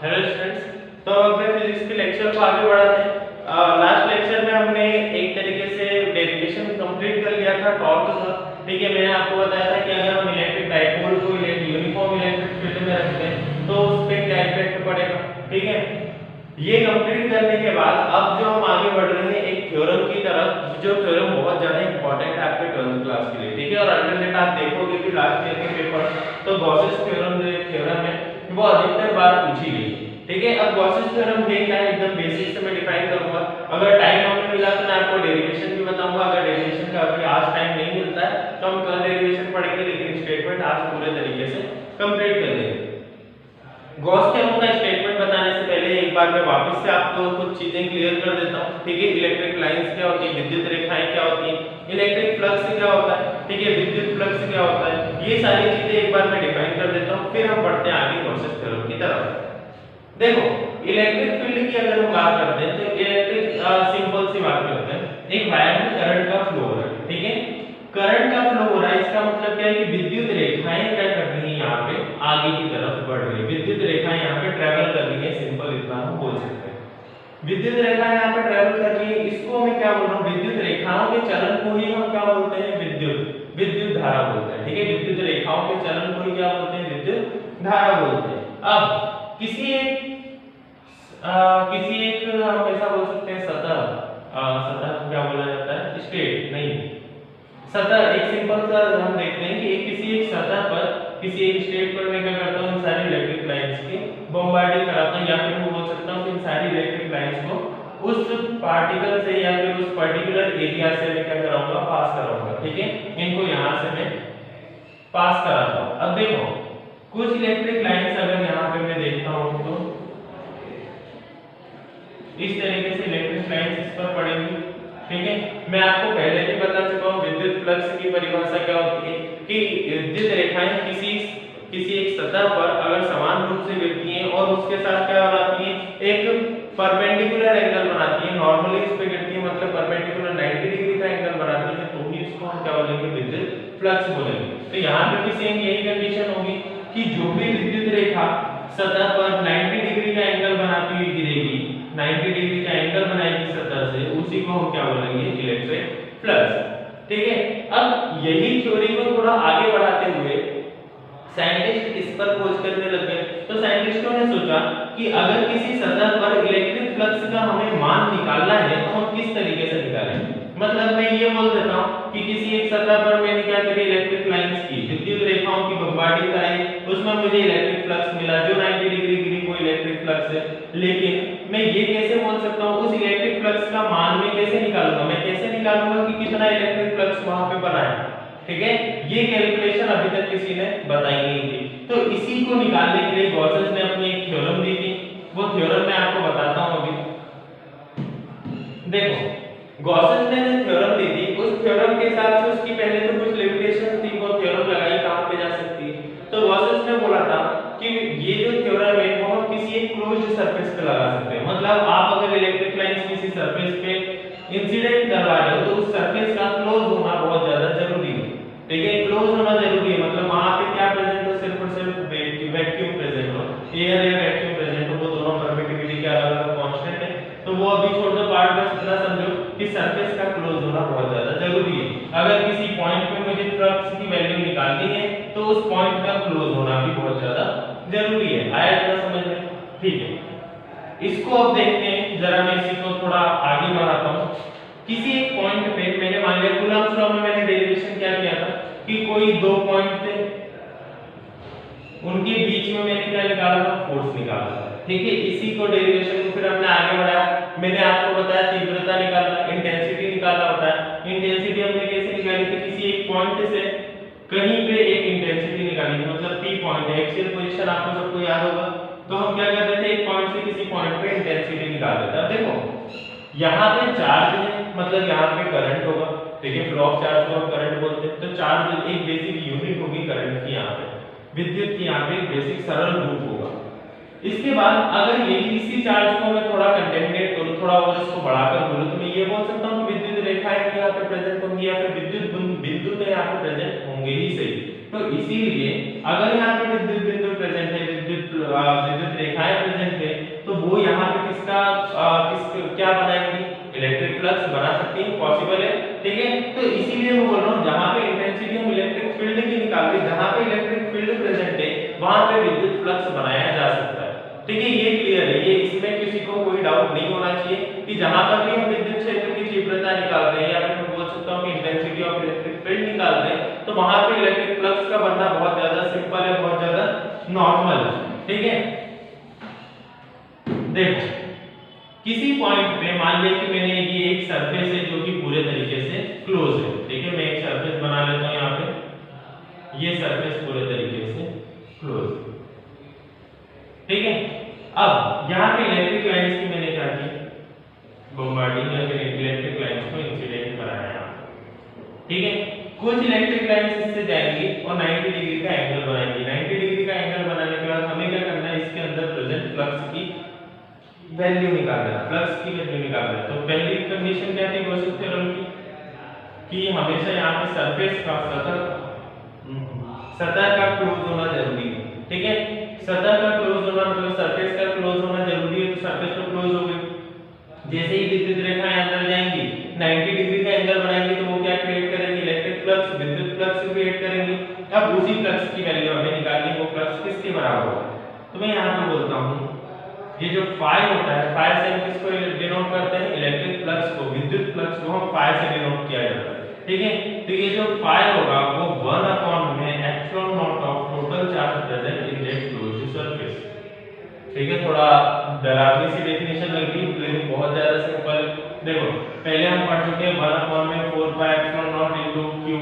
Hello students, तो अब अपने फिजिक्स के लेक्चर को आगे बढ़ाते हैं। लास्ट लेक्चर में हमने एक तरीके से डेरिवेशन कंप्लीट कर लिया था टॉर्क का। ठीक है, मैंने आपको बताया था कि अगर हम इलेक्ट्रिक डाइपोल को यूनिफॉर्म इलेक्ट्रिक फील्ड में रखते हैं तो उस पर क्या इफेक्ट पड़ेगा। ठीक है, ये कंप्लीट करने के बाद अब जो हम आगे बढ़ रहे हैं एक थ्योरम की तरफ, जो थ्योरम बहुत ज्यादा इंपॉर्टेंट है आपके 12th क्लास के लिए। ठीक है, और अल्टरनेट आप देखोगे कि लास्ट ईयर के पेपर तो गॉसेस थ्योरम जो थ्योरम है वो अधिकतर बार पूछी गई है। ठीक है, अब गॉसेस थ्योरम है क्या है, एकदम बेसिक से मैं डिफाइन करूंगा। अगर टाइम हमें मिला तो मैं आपको डेरिवेशन भी बताऊंगा। अगर डेरिवेशन का अभी आज टाइम नहीं मिलता है तो हम कल डेरिवेशन पढ़ेंगे, लेकिन स्टेटमेंट आज पूरे तरीके से कंप्लीट कर लेंगे। गॉस थ्योरम का स्टेटमेंट बताने से पहले एक बार मैं वापस से आपको कुछ चीजें क्लियर कर देता हूं। ठीक है, इलेक्ट्रिक लाइंस क्या होती है, विद्युत रेखाएं क्या होती हैं, इलेक्ट्रिक फ्लक्स क्या होता है, ठीक है, विद्युत फ्लक्स क्या होता है, ये सारी चीजें एक बार मैं डिफाइन कर देता हूं, फिर हम बढ़ते हैं आगे गॉसेस थ्योरम की तरफ। देखो, इलेक्ट्रिक फील्ड की अगर हम बात करते हैं तो इलेक्ट्रिक सिंपल सी बात करते हैं, एक वायर में करंट का फ्लो हो रहा है। ठीक है, करंट का फ्लो हो रहा है, इसका मतलब क्या है कि विद्युत रेखाएं क्या कर रही हैं, यहाँ पे आगे की तरफ बढ़ रही है, विद्युत रेखाएं यहाँ पे ट्रेवल कर रही है। सिंपल इतना हम बोल सकते हैं, विद्युत रेखाएं यहाँ पे ट्रेवल कर रही है। इसको मैं क्या बोल रहा हूँ, विद्युत रेखाओं के चलन को ही हम क्या बोलते हैं, विद्युत धारा बोलते हैं। ठीक है, विद्युत रेखाओं के चलन को ही क्या बोलते हैं, विद्युत धारा बोलते हैं। अब किसी एक हम ऐसा बोल सकते हैं सतह, सतह को क्या बोला जाता है, स्टेट नहीं, सतह। एक सिंपल सा हम देखते हैं कि किसी एक सतह पर, किसी एक स्टेट पर मैं क्या करता हूँ, इन सारी इलेक्ट्रिक लाइंस की बमबार्डिंग कराता हूँ, या फिर मैं बोल सकता हूँ कि इन सारी इलेक्ट्रिक लाइंस को उस पार्टिकल से या फिर उस पर्टिकुलर एरिया से मैं क्या कराऊंगा, पास कराऊंगा। ठीक है, इनको यहाँ से मैं पास कराता हूँ। अब देखो, कुछ इलेक्ट्रिक लाइंस अगर यहाँ पे मैं देखता हूँ तो इस तरीके से इलेक्ट्रिक लाइंस इस पर पड़ेंगी। ठीक है, मैं आपको पहले भी बता चुका हूँ विद्युत फ्लक्स की परिभाषा क्या होती है कि विद्युत रेखाएं किसी एक सतह पर अगर समान रूप से गिरती हैं और उसके साथ क्या बनाती हैं, एक परपेंडिकुलर एंगल बनाती हैं। नॉर्मली इस पे गिरती है मतलब परपेंडिकुलर 90 डिग्री का एंगल बनाती है, तो ही इसको हम क्या बोलेंगे, विद्युत फ्लक्स बोलेंगे। तो यहाँ पे भी सेम यही कंडीशन होगी कि जो भी विद्युत रेखा सतह पर 90 डिग्री का एंगल बनाती हुई गिरेगी, 90 डिग्री का एंगल बनाएगी सतह से, उसी को हम क्या बोलेंगे, इलेक्ट्रिक फ्लक्स। ठीक है, अब यही थ्योरी को थोड़ा आगे बढ़ाते हुए साइंटिस्ट इस पर खोज करने लग गए। तो साइंटिस्टों ने सोचा कि अगर किसी सतह पर इलेक्ट्रिक फ्लक्स का हमें मान निकालना है तो हम किस तरीके से निकालेंगे। मतलब मैं ये बोल देता हूँ कि किसी एक सतह पर मैंने क्या करी, इलेक्ट्रिक लाइंस की, विद्युत रेखाओं की बमबार्डिंग कराई, उसमें मुझे इलेक्ट्रिक फ्लक्स मिला, जो 90 डिग्री गिरी वो इलेक्ट्रिक फ्लक्स है। लेकिन मैं ये कैसे बोल सकता हूँ, उस इलेक्ट्रिक फ्लक्स का मान मैं कैसे निकालूंगा, मैं कैसे निकालूंगा कि कितना इलेक्ट्रिक फ्लक्स वहां पे बना है। ठीक है, ये कैलकुलेशन अभी तक किसी ने बताई नहीं थी। तो इसी को निकालने के लिए गॉसेस ने अपनी एक थ्योरम दी थी, वो थ्योरम मैं आपको बताता हूं अभी। देखो, गॉसेस ने थ्योरम दी थी, उस थ्योरम के हिसाब से उसकी पहले तो कुछ लिमिटेशंस थी, वो थ्योरम लगाई कहां पे जा सकती है। तो गॉसेस ने बोला था कि ये जो थ्योरम है वो हम किसी एक क्लोज्ड सरफेस पे लगा सकते हैं। मतलब आप अगर इलेक्ट्रिक लाइंस किसी सरफेस पे इंसिडेंट करवा रहे हो तो उस सरफेस का क्लोज होना बहुत ज्यादा जरूरी है। ठीक है, क्लोज होना जरूरी है, मतलब वहां पे क्या प्रेजेंट हो, सिर्फ और सिर्फ वैक्यूम प्रेजेंट हो, एयर या वैक्यूम प्रेजेंट हो, वो दोनों परमिटिविटी के अलग-अलग कांस्टेंट है। तो वो अभी छोड़ दो पार्ट, बस इतना समझो कि सरफेस का क्लोज होना बहुत ज्यादा जरूरी है। अगर किसी पॉइंट पे मुझे फ्लक्स की वैल्यू निकालनी है तो उस पॉइंट का क्लोज होना भी बहुत ज्यादा जरूरी है। आया इतना समझ में? ठीक है, इसको अब देखते हैं जरा, मैं इसी को थोड़ा आगे बढ़ाता हूं। किसी एक पॉइंट पे मैंने मान लिया, कूलम्ब्स लॉ में मैंने डेरिवेशन क्या किया था कि कोई दो पॉइंट थे, उनके बीच में मैंने क्या निकाला था, फोर्स निकाला था। ठीक है, इसी को डेरिवेशन को फिर हमने आगे बढ़ाया। मैंने आपको बताया तीव्रता निकालना, इंटेंसिटी निकालना होता है। इंटेंसिटी हमने कैसे निकाली थी, किसी एक पॉइंट से कहीं पे एक इंटेंसिटी निकाली थी, मतलब पी पॉइंट है, एक्सियल पोजीशन आपको सबको याद होगा। तो हम क्या करते थे, एक पॉइंट से किसी पॉइंट पे इंटेंसिटी निकाल देते हैं। अब देखो यहाँ पे चार्ज है, मतलब यहाँ पे करंट होगा। ठीक है, फ्लो ऑफ चार्ज को हम करंट बोलते हैं। तो चार्ज एक बेसिक यूनिट होगी करंट की, यहाँ पे विद्युत की यहाँ पे एक बेसिक सरल रूप होगा। इसके बाद अगर यही इसी चार्ज को मैं थोड़ा कंटेमिनेट करूँ, थोड़ा और इसको बढ़ाकर बोलूँ, तो मैं ये बोल सकता हूँ कि विद्युत रेखाएं यहाँ पे प्रेजेंट होंगी या फिर विद्युत बिंदु तो यहाँ पे प्रेजेंट होंगे ही सही। तो इसीलिए अगर यहाँ पे विद्युत बिंदु प्रेजेंट है, विद्युत रेखाएं प्रेजेंट इसका क्या बनाएंगे, इलेक्ट्रिक फ्लक्स बना सकती है, पॉसिबल है, ठीक है। तो इसीलिए मैं बोल रहा हूँ जहां पे इंटेंसिटी हम इलेक्ट्रिक फील्ड की निकाल रहे, जहां पे इलेक्ट्रिक फील्ड प्रेजेंट है वहां पे विद्युत फ्लक्स बनाया जा सकता है, ठीक है। ये क्लियर है, ये इसमें किसी को कोई डाउट नहीं होना चाहिए कि जहां पर भी हम विद्युत क्षेत्र की तीव्रता निकाल रहे हैं या फिर मैं बोल सकता हूं कि इंटेंसिटी ऑफ इलेक्ट्रिक फील्ड निकाल रहे हैं, तो वहां पे इलेक्ट्रिक फ्लक्स का बनना बहुत ज्यादा सिंपल है, बहुत ज्यादा नॉर्मल है, ठीक है। देखो किसी पॉइंट पे मान लिया कि मैंने ये एक सरफेस है जो कि पूरे तरीके से क्लोज है, ठीक है। मैं एक सरफेस बना लेता हूं यहाँ पे, ये सरफेस पूरे तरीके से क्लोज है, ठीक है। अब यहाँ पे इलेक्ट्रिक लाइंस की मैंने क्या की, बॉम्बार्डिंग या फिर इलेक्ट्रिक लाइंस को इंसिडेंट कराया, ठीक है। कुछ इलेक्ट्रिक लाइंस इससे जाएंगी और 90 डिग्री का एंगल बनाएंगी। 90 डिग्री का एंगल बनाने के बाद हमें क्या करना है, इसके अंदर प्रेजेंट फ्लक्स की वैल्यू निकालना है, फ्लक्स की वैल्यू निकालना है। तो पहली कंडीशन क्या थी गॉसेस थ्योरम की, कि हमेशा यहाँ पे सरफेस का सतह का क्लोज होना जरूरी है, ठीक है। सतह का क्लोज होना मतलब सरफेस का क्लोज होना जरूरी है, तो सरफेस तो क्लोज हो गई। जैसे ही विद्युत रेखाएं अंदर जाएंगी 90 डिग्री का एंगल बनाएंगे तो वो क्या क्रिएट करेंगे, इलेक्ट्रिक फ्लक्स, विद्युत फ्लक्स क्रिएट करेंगे। अब उसी फ्लक्स की वैल्यू हमें निकालनी है, वो फ्लक्स किसके बराबर होगा। तो मैं यहाँ पे बोलता हूँ ये जो फाई होता है, फाई से हम किसको डिनोट करते हैं, इलेक्ट्रिक फ्लक्स को, विद्युत फ्लक्स को हम फाई से डिनोट किया जाता है, ठीक है। तो ये जो फाई होगा वो 1 में epsilon not of total charge present in that closed surface, ठीक है। थोड़ा डरावनी सी डेफिनेशन लग रही है लेकिन बहुत ज्यादा सिंपल। देखो पहले हम पढ़ चुके हैं 1 में 4 pi epsilon not into q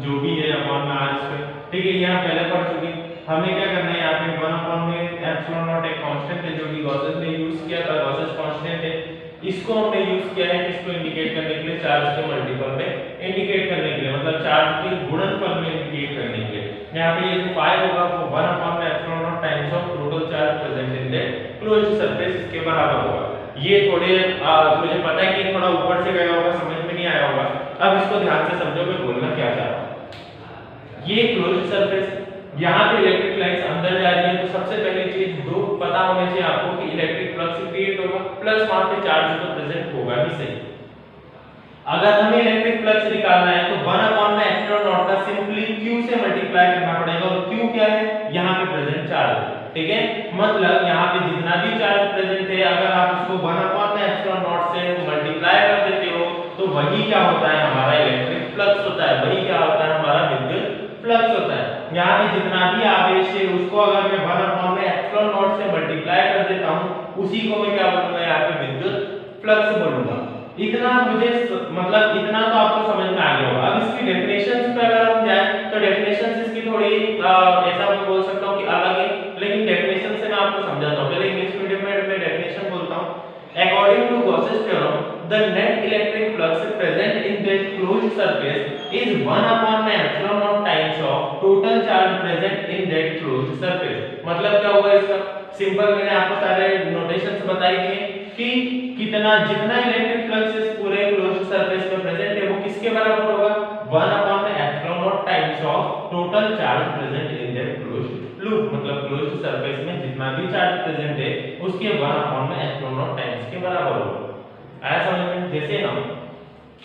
जो भी है अपॉन में r स्क्वायर, ठीक है। यहाँ पहले पढ़ चुके। हमें क्या करना है, यहाँ पे 1 में एप्सिलॉन नॉट एक कांस्टेंट है जो कि गॉसेस ने यूज किया था, गॉसेस कांस्टेंट है। इसको हमने यूज किया है किसको इंडिकेट करने के लिए, चार्ज के मल्टीपल में इंडिकेट करने के लिए, मतलब चार्ज के गुणनफल में इंडिकेट करने के लिए। यहाँ पे ये जो फाई होगा वो 1 में epsilon not times of total charge present in that closed surface इसके बराबर होगा। ये थोड़े मुझे पता है कि थोड़ा ऊपर से गया होगा, समझ में नहीं आया होगा। अब इसको ध्यान से समझो मैं बोलना क्या चाह रहा हूं। ये क्लोज्ड सरफेस, यहाँ पे इलेक्ट्रिक लाइंस अंदर जा रही है, तो सबसे पहली चीज दो पता होनी चाहिए आपको कि इलेक्ट्रिक फ्लक्स क्रिएट होगा प्लस वहां पे चार्ज तो प्रेजेंट होगा ही सही। अगर हमें इलेक्ट्रिक फ्लक्स निकालना है तो 1 में एप्सिलॉन नॉट का सिंपली q से मल्टीप्लाई करना पड़ेगा, और q क्या है, यहाँ पे प्रेजेंट चार्ज, ठीक है। मतलब यहाँ पे जितना भी चार्ज प्रेजेंट है अगर आप उसको 1 में एप्सिलॉन नॉट से मल्टीप्लाई कर देते हो तो वही क्या होता है, हमारा इलेक्ट्रिक फ्लक्स होता है, वही क्या होता है, हमारा विद्युत फ्लक्स होता है। यहाँ पे जितना भी आवेश है उसको अगर मैं 1 में एप्सिलॉन नॉट से मल्टीप्लाई कर देता हूँ, उसी को मैं क्या बोलूंगा, यहाँ पे विद्युत फ्लक्स बोलूंगा। इतना मुझे मतलब इतना तो आपको समझ में आ गया होगा। अब इसकी डेफिनेशंस पे अगर हम जाएं तो डेफिनेशंस इसकी थोड़ी ऐसा मैं बोल सकता हूँ कि अलग है, लेकिन डेफिनेशन से मैं आपको समझाता हूँ। पहले इंग्लिश मीडियम में मैं डेफिनेशन बोलता हूँ। According to Gauss's theorem the net electric flux present in that closed surface is 1 में epsilon not times of total charge present in that closed surface। मतलब क्या होगा इसका, सिंपल मैंने आपको सारे नोटेशंस बताई दिए कि कितना जितना इलेक्ट्रिक फ्लक्स इस पूरे क्लोज्ड सरफेस में प्रेजेंट है वो किसके बराबर होगा, 1 में epsilon not times of total charge present in that closed loop। मतलब क्लोज्ड सरफेस में जितना भी चार्ज प्रेजेंट है उसके 1 में एप्सिलॉन नॉट टाइम्स के बराबर होगा। आया समझ में। जैसे ना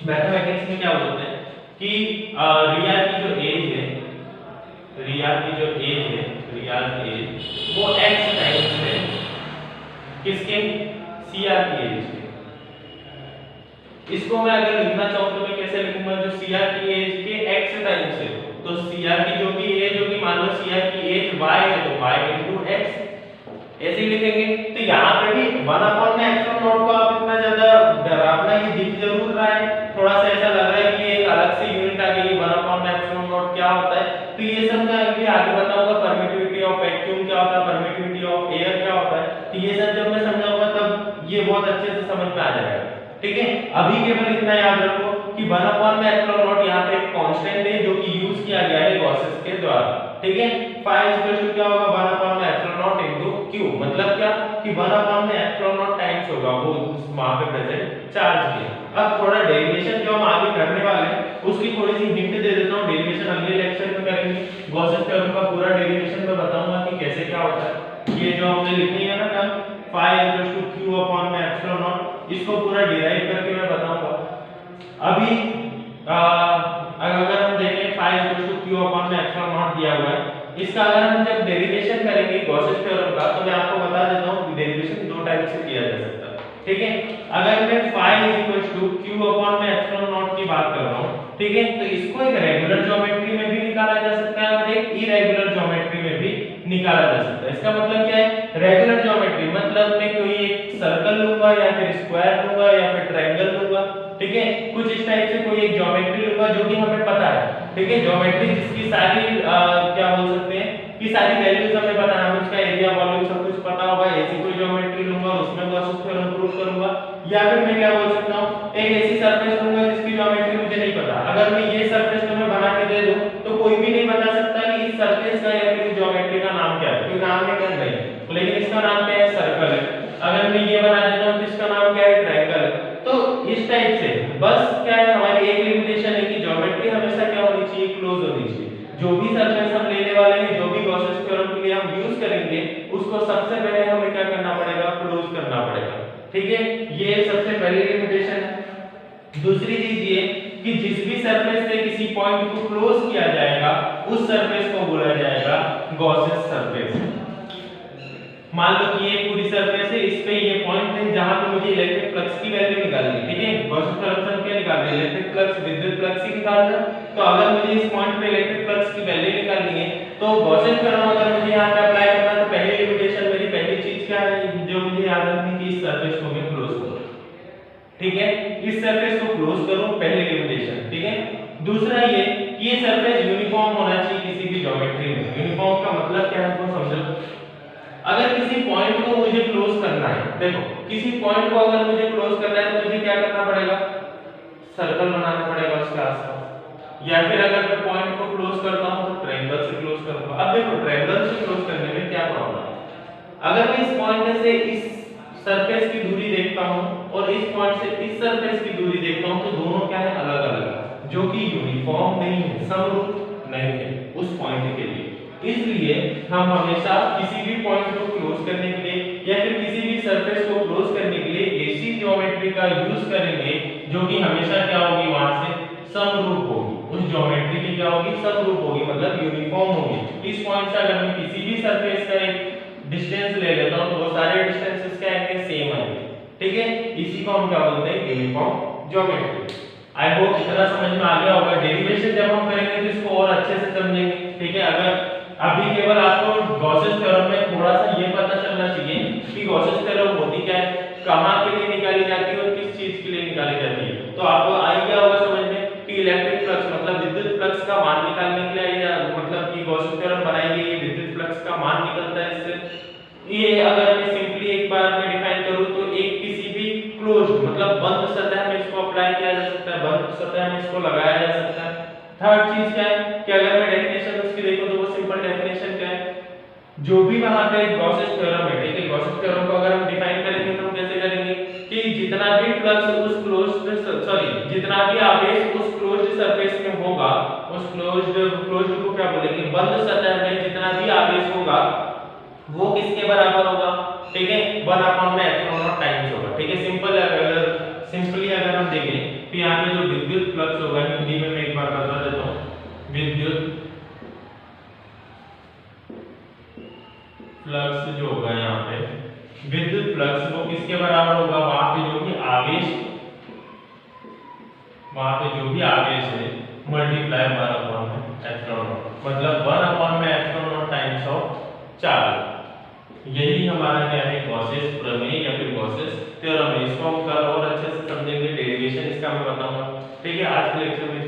मैथमेटिक्स में क्या बोलते हैं कि रिया की जो एज है, रियल एज वो x टाइम्स है किसके, CR की एज के। इसको मैं अगर लिखना चाहूं तो मैं कैसे लिखूंगा, जो CR की एज के x टाइम्स है तो CR की जो भी एज होगी, मान लो CR की एज y है तो y x ऐसे ही लिखेंगे। तो यहाँ पे भी 1 में एप्सिलॉन नॉट को आप इतना ज्यादा डरावना ये दिख जरूर रहा है, थोड़ा सा ऐसा लग रहा है कि एक अलग से यूनिट आ गई 1 में एप्सिलॉन नॉट क्या होता है। तो ये सब मैं अभी आगे बताऊंगा, परमिटिविटी ऑफ वैक्यूम क्या होता है, परमिटिविटी ऑफ एयर क्या होता है। तो ये सब जब मैं समझाऊंगा तब ये बहुत अच्छे से समझ में आ जाएगा, ठीक है। अभी केवल इतना याद रखो कि 1 में एप्सिलॉन नॉट यहाँ पे एक कांस्टेंट है जो कि यूज किया गया है गॉसेस के द्वारा, ठीक है। फाई इक्वल टू क्या होगा, 1 में एप्सिलॉन नॉट इनटू q। मतलब क्या कि 1 में एप्सिलॉन नॉट टाइम्स होगा वो वहां पे प्रेजेंट चार्ज के। अब थोड़ा डेरिवेशन जो हम आगे करने वाले हैं उसकी थोड़ी सी हिंट दे देता हूं, डेरिवेशन अगले लेक्चर में करेंगे। गॉसेस थ्योरम का पूरा डेरिवेशन मैं बताऊंगा कि कैसे क्या होता है। ये जो हमने लिखी है ना term phi equal to q upon में एप्सिलॉन नॉट, इसको पूरा डिराइव करके मैं बताऊंगा। अभी अगर हम देखें phi equal to q upon में एप्सिलॉन नॉट दिया हुआ है, इसका अगर हम जब डेरिवेशन करेंगे गॉसेस थ्योरम का, तो मैं आपको बता देता हूं डेरिवेशन दो टाइप से किया जा सकता है, ठीक है। अगर मैं phi q अपॉन में एप्सिलॉन नॉट की बात कर रहा हूं, ठीक है, तो इसको एक रेगुलर ज्योमेट्री में भी निकाला जा सकता है और एक इरेगुलर ज्योमेट्री में भी निकाला जा सकता है। इसका मतलब क्या है, रेगुलर ज्योमेट्री मतलब मैं कोई एक सर्कल लूंगा या फिर स्क्वायर लूंगा या फिर ट्रायंगल लूंगा, ठीक है, कुछ इस टाइप से कोई एक ज्योमेट्री लूंगा जो कि हमें पता है, ठीक है, ज्योमेट्री जिसकी सारी क्या बोल सकते हैं कि सारी वैल्यूज हमें पता है, हमें उसका एरिया वॉल्यूम सब कुछ पता होगा, ऐसी कोई ज्योमेट्री लूंगा और उसमें गॉसेस थ्योरम प्रूव करूंगा। या फिर मैं क्या बोल सकता हूं, एक ऐसी सरफेस लूंगा जिसकी ज्योमेट्री मुझे नहीं पता, अगर मैं ये सरफेस तुम्हें बना के दे दूं तो कोई भी नहीं बता सकता कि इस सरफेस का या फिर ज्योमेट्री का नाम क्या है, कोई नाम नहीं, लेकिन इसका नाम क्या है, सर्कल है। अगर मैं ये बना देता हूं तो इसका नाम क्या है, ट्रायंगल है। तो इस टाइप से बस क्या है, हमारी एक लिमिटेशन है कि ज्योमेट्री हमेशा क्या होनी चाहिए, क्लोज होनी चाहिए। जो भी सरफेस हम लेने वाले हैं, जो भी गॉसेस थ्योरम के लिए हम यूज करेंगे, उसको सबसे पहले हमें क्या करना पड़ेगा, क्लोज करना पड़ेगा, ठीक है, ये सबसे पहली लिमिटेशन है। दूसरी चीज ये कि जिस भी सरफेस से किसी पॉइंट को क्लोज किया जाएगा उस सरफेस को बोला जाएगा गॉसेस सरफेस। मान लो कि ये पूरी सरफेस है, इस पे ये पॉइंट है जहां पे मुझे इलेक्ट्रिक फ्लक्स की वैल्यू निकालनी है, ठीक है, गॉसेस थ्योरम क्या निकालना है, इलेक्ट्रिक फ्लक्स, विद्युत फ्लक्स ही निकालना। तो अगर मुझे इस पॉइंट पे इलेक्ट्रिक फ्लक्स की वैल्यू निकालनी है तो गॉसेस थ्योरम अगर मुझे यहां पे अप्लाई करना है तो पहली लिमिटेशन मेरी पहली चीज क्या है जो मुझे याद रखनी है कि इस सरफेस को मैं क्लोज करूं, ठीक है, इस सरफेस को क्लोज करूं, पहली लिमिटेशन, ठीक है। दूसरा ये कि ये सरफेस यूनिफॉर्म होना चाहिए किसी भी ज्योमेट्री में। यूनिफॉर्म का मतलब क्या है आपको समझो, अगर किसी पॉइंट को मुझे क्लोज करना है, देखो किसी पॉइंट को अगर मुझे क्लोज करना है तो मुझे क्या करना पड़ेगा, सर्कल बनाना पड़ेगा उसके आसपास, या फिर अगर मैं पॉइंट को क्लोज करता हूं तो ट्रायंगल से क्लोज करूंगा। अब देखो ट्रायंगल से क्लोज करने में क्या प्रॉब्लम है, अगर मैं इस पॉइंट से इस सरफेस की दूरी देखता हूं और इस पॉइंट से इस सरफेस की दूरी देखता हूं तो दोनों क्या है, अलग अलग, जो कि यूनिफॉर्म नहीं है, समरूप नहीं है उस पॉइंट के लिए। इसलिए हम हमेशा किसी भी पॉइंट को क्लोज करने के लिए या फिर किसी भी सरफेस को क्लोज करने के लिए ऐसी ज्योमेट्री का यूज करेंगे जो कि हमेशा क्या होगी, वहां से समरूप होगी, उस ज्योमेट्री की क्या होगी, समरूप होगी, मतलब यूनिफॉर्म होगी। इस पॉइंट से अगर मैं किसी भी सरफेस का एक डिस्टेंस ले लेता हूं तो वो सारे डिस्टेंसेस क्या आएंगे, सेम आएंगे, ठीक है, इसी को हम क्या बोलते हैं, यूनिफॉर्म ज्योमेट्री। आई होप इतना समझ में आ गया होगा। डेरिवेशन जब हम करेंगे तो इसको और अच्छे से समझेंगे, ठीक है। अगर अभी केवल आपको गॉसेस थ्योरम में थोड़ा सा ये पता चलना चाहिए कि गॉसेस थ्योरम होती क्या है, कहां के लिए निकाली जाती है और किस चीज के लिए निकाली जाती है, तो आपको आ गया होगा समझ में कि इलेक्ट्रिक फ्लक्स मतलब विद्युत फ्लक्स का मान निकालने के लिए, या मतलब कि गॉसेस थ्योरम बनाई गई है, विद्युत फ्लक्स का मान निकलता है इससे। ये अगर मैं सिंपली एक बार में डिफाइन करूं तो एक किसी भी क्लोज मतलब बंद सतह में इसको अप्लाई किया जा सकता है, बंद सतह में इसको लगाया जा सकता है। थर्ड चीज क्या है कि अगर मैं डेफिनेशन उसकी देखूं तो वो सिंपल डेफिनेशन क्या है, जो भी वहां पे गॉसेस थ्योरम है, ठीक है, गॉसेस थ्योरम को अगर हम डिफाइन करेंगे तो हम कैसे करेंगे कि जितना भी फ्लक्स उस जितना भी आवेश उस क्लोज्ड सरफेस में होगा, उस क्लोज्ड को क्या बोलेंगे, बंद सतह में जितना भी आवेश होगा वो किसके बराबर होगा, ठीक है, 1/ε0 टाइम्स होगा, ठीक है। सिंपली अगर हम देखें तो यहाँ पे जो विद्युत फ्लक्स होगा, हिंदी में मैं एक बार बता देता हूँ, विद्युत फ्लक्स जो होगा यहाँ पे, विद्युत फ्लक्स वो किसके बराबर होगा, वहां पे जो भी आवेश है मल्टीप्लाई 1/ε0, मतलब 1/ε0 टाइम्स ऑफ चार्ज। यही हमारा क्या है, गॉसेस प्रमेय या फिर गॉसेस थ्योरम है। इसको हम कल और अच्छे से समझेंगे, डेरिवेशन इसका मैं बताऊंगा, ठीक है। आज के लेक्चर में